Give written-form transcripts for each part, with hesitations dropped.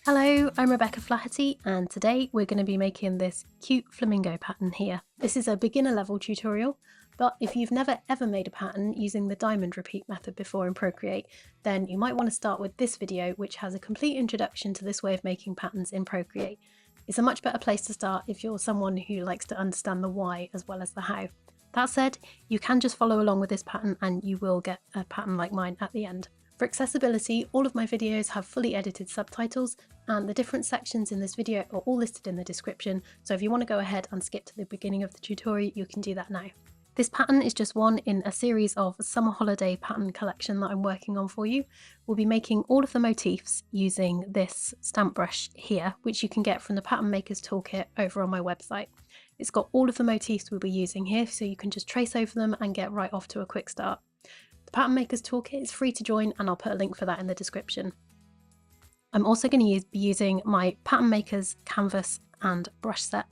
Hello, I'm Rebecca Flaherty and today we're going to be making this cute flamingo pattern here. This is a beginner level tutorial, but if you've never ever made a pattern using the diamond repeat method before in Procreate, then you might want to start with this video, which has a complete introduction to this way of making patterns in Procreate. It's a much better place to start if you're someone who likes to understand the why as well as the how. That said, you can just follow along with this pattern and you will get a pattern like mine at the end. For accessibility, all of my videos have fully edited subtitles, and the different sections in this video are all listed in the description, so if you want to go ahead and skip to the beginning of the tutorial, you can do that now. This pattern is just one in a series of summer holiday pattern collection that I'm working on for you. We'll be making all of the motifs using this stamp brush here, which you can get from the Pattern Maker's Toolkit over on my website. It's got all of the motifs we'll be using here, so you can just trace over them and get right off to a quick start. The Pattern Maker's Toolkit is free to join and I'll put a link for that in the description. I'm also going to be using my Pattern Maker's canvas and brush set.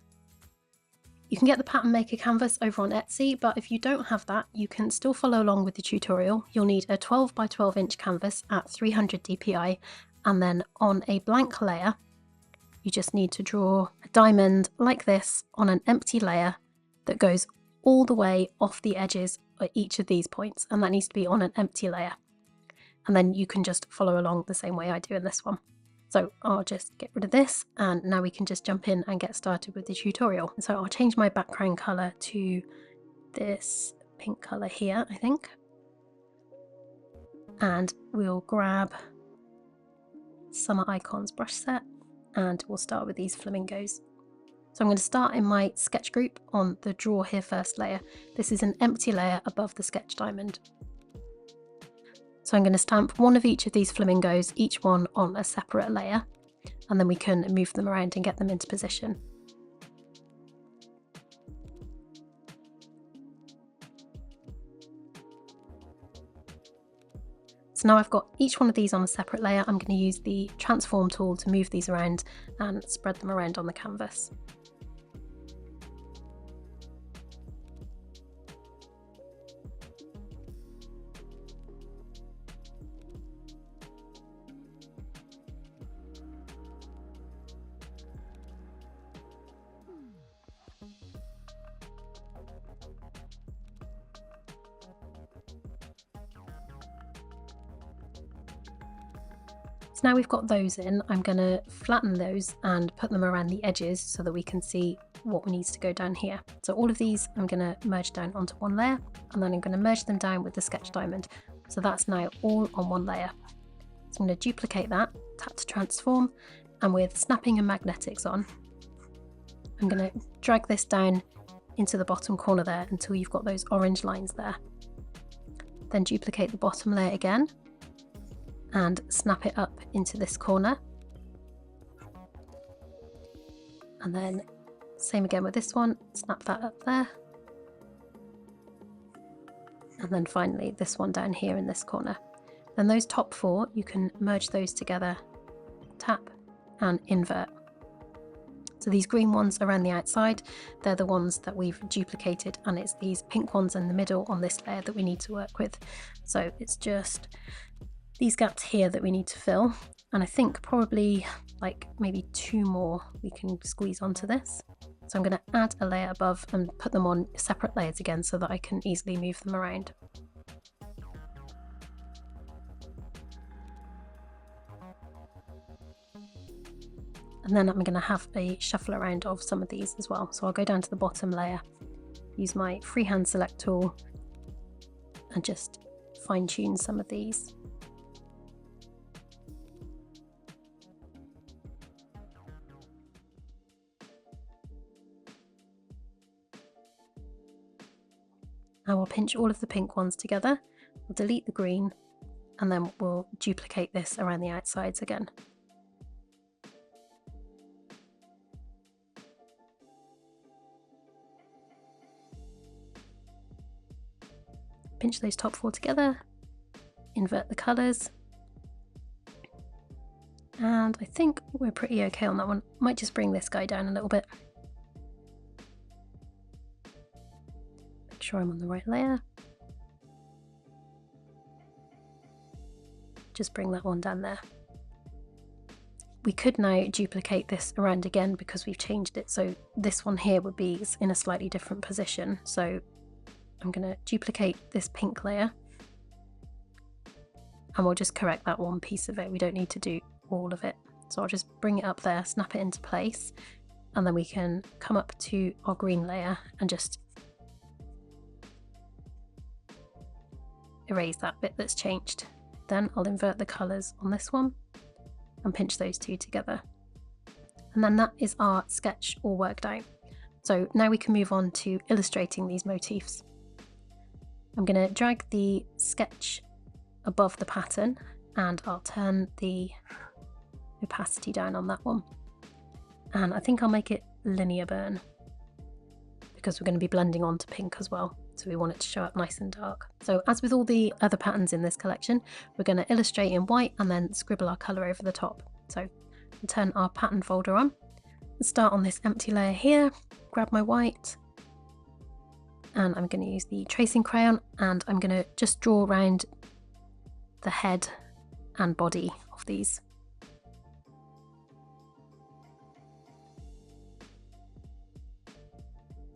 You can get the Pattern Maker canvas over on Etsy, but if you don't have that, you can still follow along with the tutorial. You'll need a 12 by 12 inch canvas at 300 dpi, and then on a blank layer, you just need to draw a diamond like this on an empty layer that goes all the way off the edges at each of these points, and that needs to be on an empty layer. And then you can just follow along the same way I do in this one. So I'll just get rid of this and now we can just jump in and get started with the tutorial. So I'll change my background colour to this pink colour here, I think. And we'll grab Summer Icons brush set and we'll start with these flamingos. So I'm going to start in my sketch group on the Draw Here First layer. This is an empty layer above the sketch diamond. So I'm going to stamp one of each of these flamingos, each one on a separate layer, and then we can move them around and get them into position. So now I've got each one of these on a separate layer, I'm going to use the transform tool to move these around and spread them around on the canvas. So now we've got those in, I'm going to flatten those and put them around the edges so that we can see what needs to go down here. So all of these I'm going to merge down onto one layer, and then I'm going to merge them down with the sketch diamond. So that's now all on one layer. So I'm going to duplicate that, tap to transform, and with snapping and magnetics on, I'm going to drag this down into the bottom corner there until you've got those orange lines there. Then duplicate the bottom layer again and snap it up into this corner, and then same again with this one, snap that up there, and then finally this one down here in this corner. Then those top four, you can merge those together, tap and invert. So these green ones around the outside, they're the ones that we've duplicated, and it's these pink ones in the middle on this layer that we need to work with. So it's just these gaps here that we need to fill, and I think probably like maybe two more we can squeeze onto this. So I'm going to add a layer above and put them on separate layers again so that I can easily move them around. And then I'm going to have a shuffle around of some of these as well. So I'll go down to the bottom layer, use my freehand select tool and just fine tune some of these. Now we'll pinch all of the pink ones together, we'll delete the green, and then we'll duplicate this around the outsides again. Pinch those top four together, invert the colours, and I think we're pretty okay on that one. Might just bring this guy down a little bit. Make sure I'm on the right layer. Just bring that one down there. We could now duplicate this around again because we've changed it, so this one here would be in a slightly different position. So I'm going to duplicate this pink layer and we'll just correct that one piece of it. We don't need to do all of it. So I'll just bring it up there, snap it into place, and then we can come up to our green layer and just erase that bit that's changed. Then I'll invert the colours on this one and pinch those two together. And then that is our sketch all worked out. So now we can move on to illustrating these motifs. I'm going to drag the sketch above the pattern and I'll turn the opacity down on that one. And I think I'll make it linear burn because we're going to be blending onto pink as well. So we want it to show up nice and dark. So as with all the other patterns in this collection, we're going to illustrate in white and then scribble our colour over the top. So I'll turn our pattern folder on, start on this empty layer here, grab my white, and I'm going to use the tracing crayon and I'm going to just draw around the head and body of these.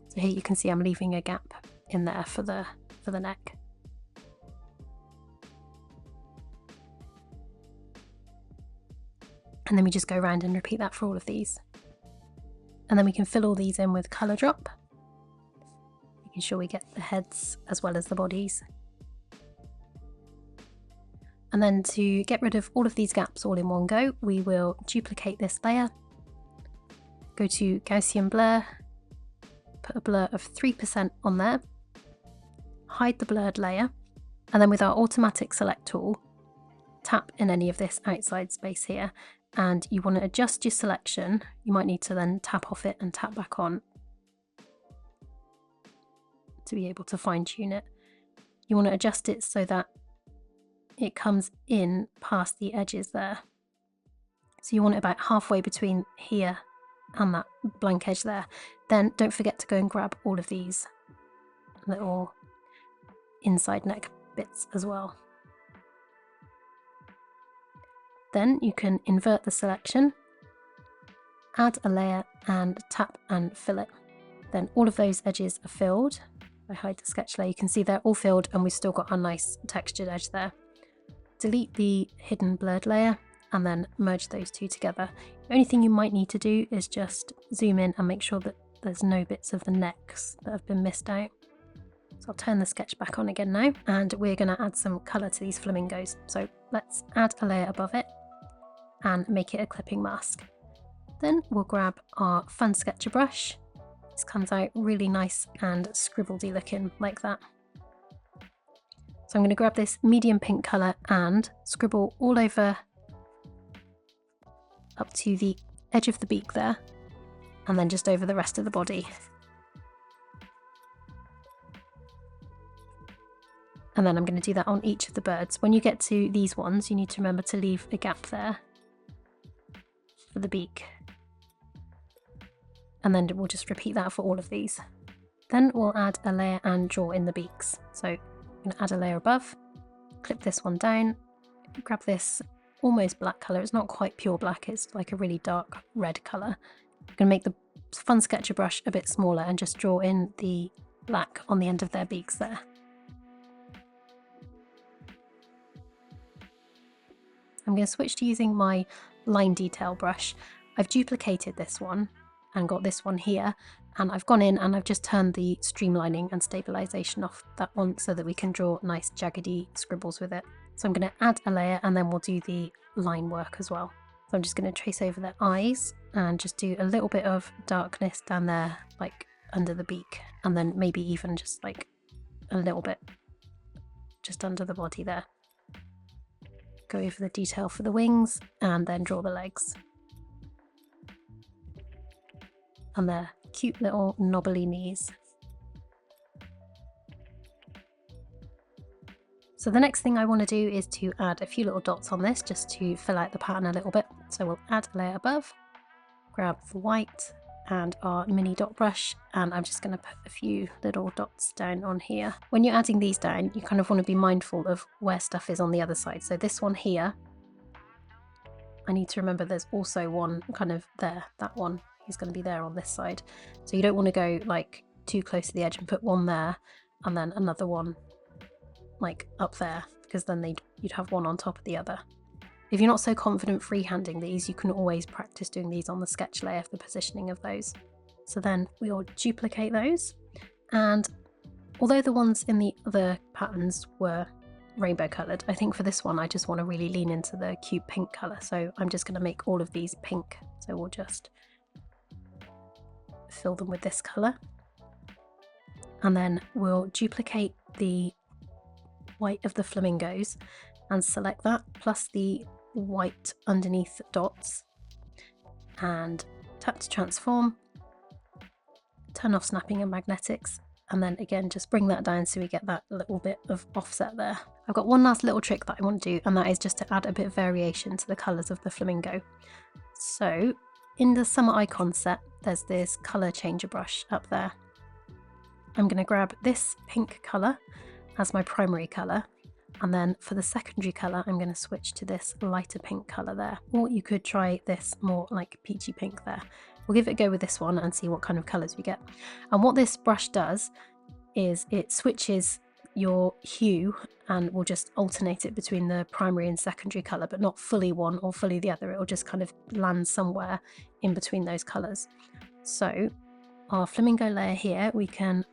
So here you can see I'm leaving a gap in there for the neck. And then we just go around and repeat that for all of these. And then we can fill all these in with colour drop, making sure we get the heads as well as the bodies. And then to get rid of all of these gaps all in one go, we will duplicate this layer, go to Gaussian blur, put a blur of 3% on there, hide the blurred layer, and then with our automatic select tool, tap in any of this outside space here, and you want to adjust your selection. You might need to then tap off it and tap back on to be able to fine tune it. You want to adjust it so that it comes in past the edges there. So you want it about halfway between here and that blank edge there. Then don't forget to go and grab all of these little inside neck bits as well. Then you can invert the selection, add a layer and tap and fill it. Then all of those edges are filled. If I hide the sketch layer, you can see they're all filled and we've still got a nice textured edge there. Delete the hidden blurred layer and then merge those two together. The only thing you might need to do is just zoom in and make sure that there's no bits of the necks that have been missed out. So I'll turn the sketch back on again now, and we're going to add some colour to these flamingos. So let's add a layer above it and make it a clipping mask. Then we'll grab our fun sketcher brush. This comes out really nice and scribbledy looking like that. So I'm going to grab this medium pink colour and scribble all over up to the edge of the beak there, and then just over the rest of the body. And then I'm going to do that on each of the birds. When you get to these ones, you need to remember to leave a gap there for the beak. And then we'll just repeat that for all of these. Then we'll add a layer and draw in the beaks. So I'm going to add a layer above, clip this one down, grab this almost black colour. It's not quite pure black, it's like a really dark red colour. I'm going to make the fun sketcher brush a bit smaller and just draw in the black on the end of their beaks there. I'm going to switch to using my line detail brush. I've duplicated this one and got this one here, and I've gone in and I've just turned the streamlining and stabilization off that one so that we can draw nice jaggedy scribbles with it. So I'm going to add a layer and then we'll do the line work as well. So I'm just going to trace over their eyes and just do a little bit of darkness down there, like under the beak, and then maybe even just like a little bit just under the body there. Go over the detail for the wings and then draw the legs. And their cute little knobbly knees. So the next thing I want to do is to add a few little dots on this just to fill out the pattern a little bit. So we'll add a layer above, grab the white and our mini dot brush, and I'm just going to put a few little dots down on here. When you're adding these down, you kind of want to be mindful of where stuff is on the other side. So this one here, I need to remember there's also one kind of there, that one is going to be there on this side. So you don't want to go like too close to the edge and put one there and then another one like up there, because then you'd have one on top of the other. If you're not so confident freehanding these, you can always practice doing these on the sketch layer for the positioning of those. So then we'll duplicate those, and although the ones in the other patterns were rainbow coloured, I think for this one I just want to really lean into the cute pink colour, so I'm just going to make all of these pink. So we'll just fill them with this colour, and then we'll duplicate the white of the flamingos and select that plus the white underneath dots, and tap to transform, turn off snapping and magnetics, and then again just bring that down so we get that little bit of offset there. I've got one last little trick that I want to do, and that is just to add a bit of variation to the colours of the flamingo. So in the summer icon set, there's this colour changer brush up there. I'm going to grab this pink colour as my primary colour, and then for the secondary colour I'm going to switch to this lighter pink colour there, or you could try this more like peachy pink there. We'll give it a go with this one and see what kind of colours we get. And what this brush does is it switches your hue and will just alternate it between the primary and secondary colour, but not fully one or fully the other. It will just kind of land somewhere in between those colours. So our flamingo layer here, we can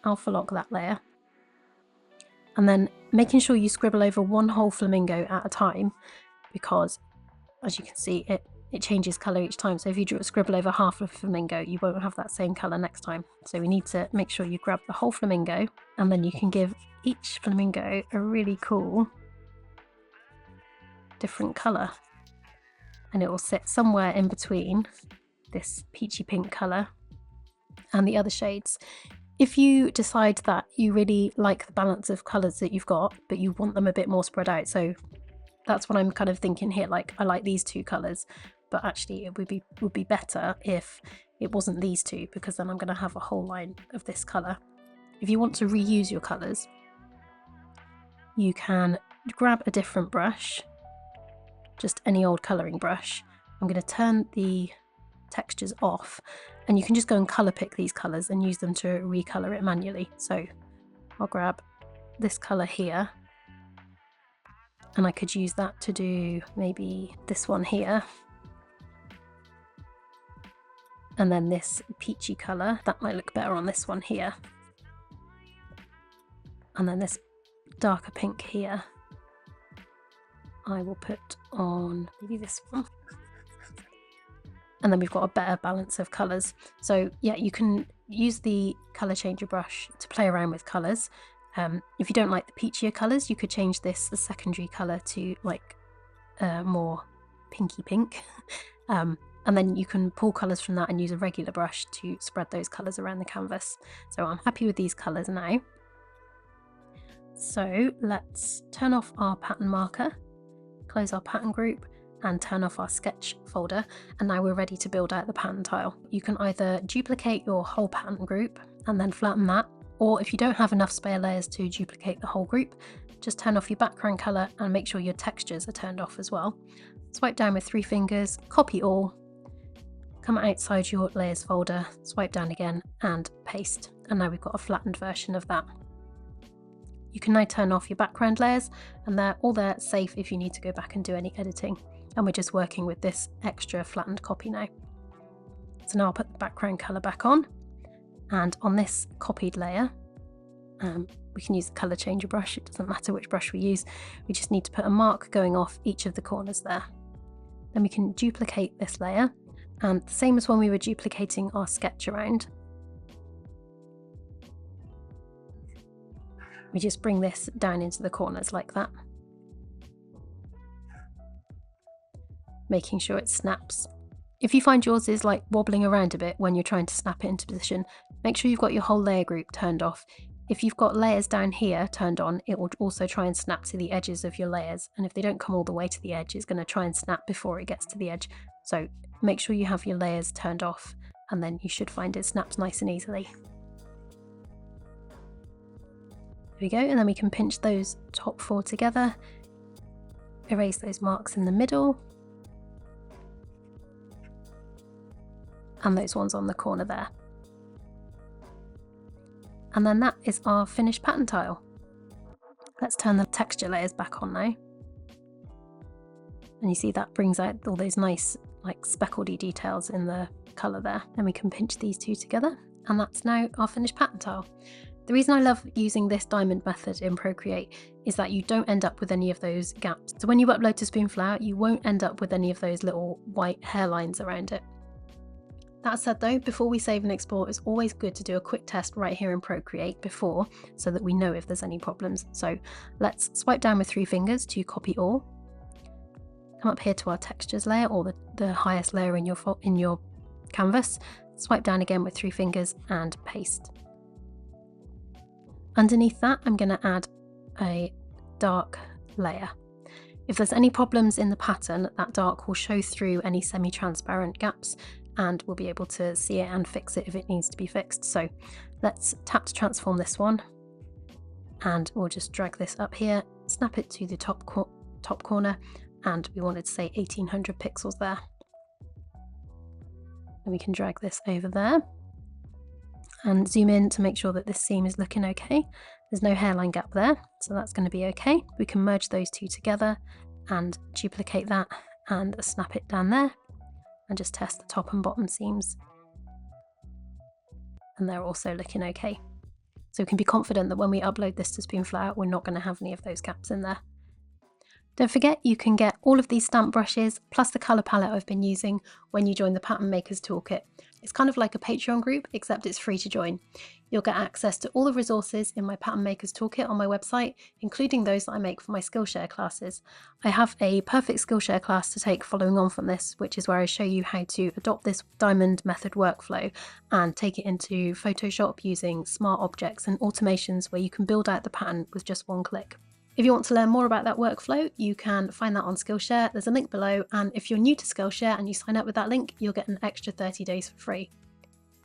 alpha lock that layer, and then making sure you scribble over one whole flamingo at a time, because as you can see it changes colour each time. So if you scribble over half of a flamingo, you won't have that same colour next time. So we need to make sure you grab the whole flamingo, and then you can give each flamingo a really cool different colour, and it will sit somewhere in between this peachy pink colour and the other shades. If you decide that you really like the balance of colours that you've got, but you want them a bit more spread out, so that's what I'm kind of thinking here, like I like these two colours, but actually it would be better if it wasn't these two, because then I'm going to have a whole line of this colour. If you want to reuse your colours, you can grab a different brush, just any old colouring brush. I'm going to turn the textures off, and you can just go and colour pick these colours and use them to recolour it manually. So I'll grab this colour here, and I could use that to do maybe this one here, and then this peachy colour, that might look better on this one here, and then this darker pink here I will put on maybe this one. And then we've got a better balance of colours. So yeah, you can use the colour changer brush to play around with colours. If you don't like the peachier colours, you could change this, the secondary colour, to like more pinky pink. And then you can pull colours from that and use a regular brush to spread those colours around the canvas. So I'm happy with these colours now. So let's turn off our pattern marker, close our pattern group, and turn off our sketch folder, and now we're ready to build out the pattern tile. You can either duplicate your whole pattern group and then flatten that, or if you don't have enough spare layers to duplicate the whole group, just turn off your background colour and make sure your textures are turned off as well. Swipe down with 3 fingers, copy all, come outside your layers folder, swipe down again and paste, and now we've got a flattened version of that. You can now turn off your background layers, and they're all there safe if you need to go back and do any editing. And we're just working with this extra flattened copy now. So now I'll put the background colour back on, and on this copied layer, we can use the colour changer brush. It doesn't matter which brush we use, we just need to put a mark going off each of the corners there. Then we can duplicate this layer, and the same as when we were duplicating our sketch around, we just bring this down into the corners like that, making sure it snaps. If you find yours is like wobbling around a bit when you're trying to snap it into position, make sure you've got your whole layer group turned off. If you've got layers down here turned on, it will also try and snap to the edges of your layers, and if they don't come all the way to the edge, it's going to try and snap before it gets to the edge. So make sure you have your layers turned off, and then you should find it snaps nice and easily. There we go, and then we can pinch those top 4 together, erase those marks in the middle and those ones on the corner there. And then that is our finished pattern tile. Let's turn the texture layers back on now. And you see that brings out all those nice like speckledy details in the colour there. Then we can pinch these two together and that's now our finished pattern tile. The reason I love using this diamond method in Procreate is that you don't end up with any of those gaps. So when you upload to Spoonflower, you won't end up with any of those little white hairlines around it. That said though, before we save and export, it's always good to do a quick test right here in Procreate before, so that we know if there's any problems. So let's swipe down with 3 fingers to copy all. Come up here to our textures layer, or the highest layer in your canvas. Swipe down again with 3 fingers and paste. Underneath that, I'm going to add a dark layer. If there's any problems in the pattern, that dark will show through any semi-transparent gaps and we'll be able to see it and fix it if it needs to be fixed. So let's tap to transform this one and we'll just drag this up here, snap it to the top corner, and we wanted to say 1800 pixels there. And we can drag this over there and zoom in to make sure that this seam is looking okay. There's no hairline gap there, so that's going to be okay. We can merge those two together and duplicate that and snap it down there and just test the top and bottom seams. And they're also looking okay. So we can be confident that when we upload this to Spoonflower, we're not going to have any of those gaps in there. Don't forget, you can get all of these stamp brushes plus the colour palette I've been using when you join the Pattern Makers Toolkit. It's kind of like a Patreon group, except it's free to join. You'll get access to all the resources in my Pattern Makers Toolkit on my website, including those that I make for my Skillshare classes. I have a perfect Skillshare class to take following on from this, which is where I show you how to adopt this diamond method workflow and take it into Photoshop using smart objects and automations where you can build out the pattern with just one click. If you want to learn more about that workflow, you can find that on Skillshare. There's a link below, and if you're new to Skillshare and you sign up with that link, you'll get an extra 30 days for free.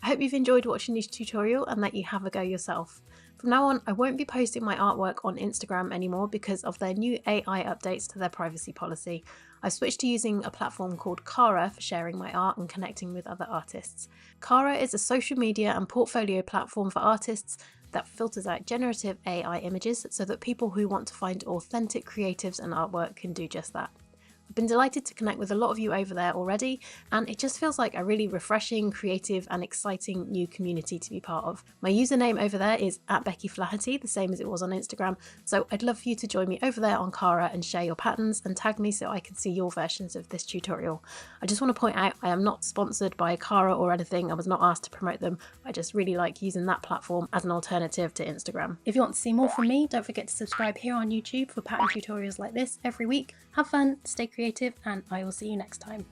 I hope you've enjoyed watching this tutorial and that you have a go yourself. From now on, I won't be posting my artwork on Instagram anymore because of their new AI updates to their privacy policy. I've switched to using a platform called Cara for sharing my art and connecting with other artists. Cara is a social media and portfolio platform for artists that filters out generative AI images so that people who want to find authentic creatives and artwork can do just that. I've been delighted to connect with a lot of you over there already, and it just feels like a really refreshing, creative and exciting new community to be part of. My username over there is @bekkiflaherty, the same as it was on Instagram, so I'd love for you to join me over there on Cara and share your patterns and tag me so I can see your versions of this tutorial. I just want to point out I am not sponsored by Cara or anything. I was not asked to promote them. I just really like using that platform as an alternative to Instagram. If you want to see more from me, don't forget to subscribe here on YouTube for pattern tutorials like this every week. Have fun, stay creative, and I will see you next time.